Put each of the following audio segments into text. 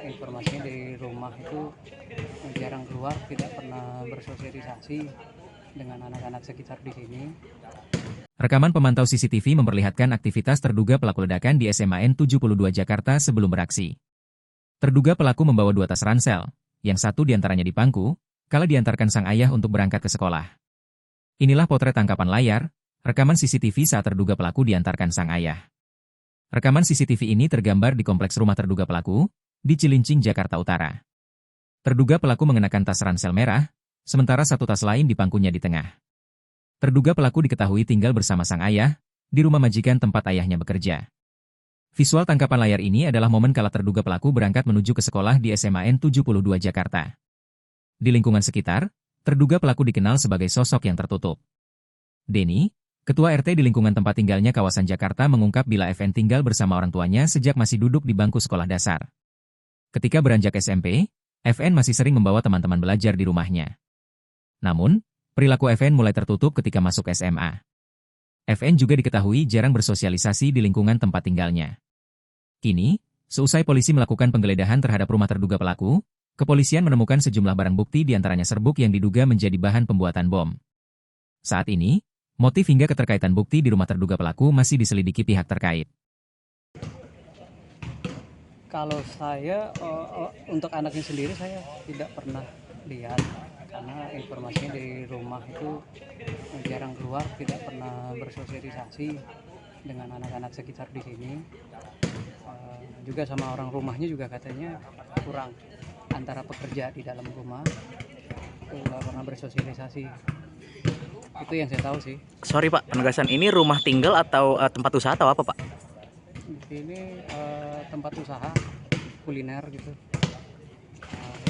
informasinya dari rumah itu jarang keluar, tidak pernah bersosialisasi dengan anak-anak sekitar di sini. Rekaman pemantau CCTV memperlihatkan aktivitas terduga pelaku ledakan di SMA N 72 Jakarta sebelum beraksi. Terduga pelaku membawa 2 tas ransel, yang satu diantaranya di pangku, kala diantarkan sang ayah untuk berangkat ke sekolah. Inilah potret tangkapan layar, rekaman CCTV saat terduga pelaku diantarkan sang ayah. Rekaman CCTV ini tergambar di kompleks rumah terduga pelaku, di Cilincing, Jakarta Utara. Terduga pelaku mengenakan tas ransel merah, sementara satu tas lain di pangkunya di tengah. Terduga pelaku diketahui tinggal bersama sang ayah, di rumah majikan tempat ayahnya bekerja. Visual tangkapan layar ini adalah momen kala terduga pelaku berangkat menuju ke sekolah di SMA N 72 Jakarta. Di lingkungan sekitar, terduga pelaku dikenal sebagai sosok yang tertutup. Denny, ketua RT di lingkungan tempat tinggalnya kawasan Jakarta mengungkap bila FN tinggal bersama orang tuanya sejak masih duduk di bangku sekolah dasar. Ketika beranjak SMP, FN masih sering membawa teman-teman belajar di rumahnya. Namun, perilaku FN mulai tertutup ketika masuk SMA. FN juga diketahui jarang bersosialisasi di lingkungan tempat tinggalnya. Kini, seusai polisi melakukan penggeledahan terhadap rumah terduga pelaku, kepolisian menemukan sejumlah barang bukti diantaranya serbuk yang diduga menjadi bahan pembuatan bom. Saat ini, motif hingga keterkaitan bukti di rumah terduga pelaku masih diselidiki pihak terkait. Kalau saya untuk anaknya sendiri saya tidak pernah lihat, karena informasinya dari rumah itu jarang keluar, tidak pernah bersosialisasi dengan anak-anak sekitar di sini. Juga sama orang rumahnya juga katanya kurang, antara pekerja di dalam rumah nggak pernah bersosialisasi. Itu yang saya tahu sih. Sorry Pak, penegasan ini rumah tinggal atau tempat usaha atau apa Pak? Di sini tempat usaha kuliner gitu.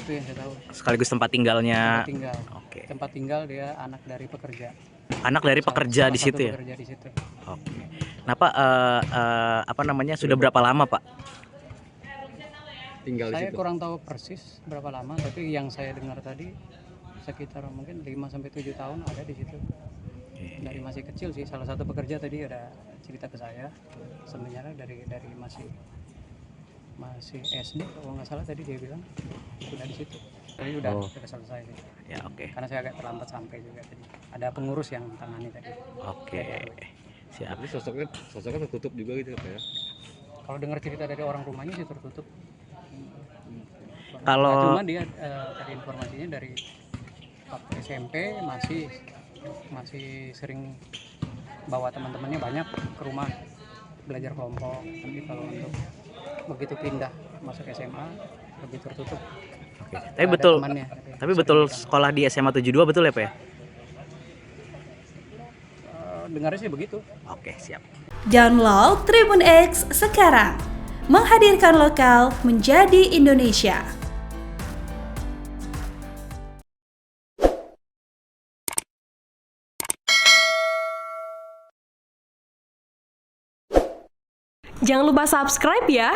Itu yang saya tahu. Sekaligus tempat tinggalnya. Tempat tinggal. Oke. Tempat tinggal dia anak dari pekerja. Anak dari pekerja di situ ya? Pekerja di situ. Oke. Nah Pak, sudah berapa lama Pak tinggal di Saya situ? kurang tahu persis berapa lama, tapi yang saya dengar tadi sekitar mungkin 5-7 tahun ada di situ. Dari masih kecil sih, salah satu pekerja tadi ada cerita ke saya, sebenarnya dari masih SD kalau nggak salah tadi dia bilang sudah di situ. Tapi udah selesai sih. Ya oke. Karena saya agak terlambat sampai juga tadi. Ada pengurus yang tangani tadi. Oke. Siap. Tapi sosoknya tertutup juga gitu ya? Kalau dengar cerita dari orang rumahnya sih tertutup. Kalau cuma dia dari informasinya dari waktu SMP masih sering bawa teman-temannya banyak ke rumah belajar kelompok. Tapi kalau untuk begitu pindah masuk SMA lebih tertutup. Oke. Tapi betul sekolah di SMA 72 betul ya Pak ya? Dengarnya sih begitu. Oke, siap. Download Tribun X sekarang. Menghadirkan lokal menjadi Indonesia. Jangan lupa subscribe ya.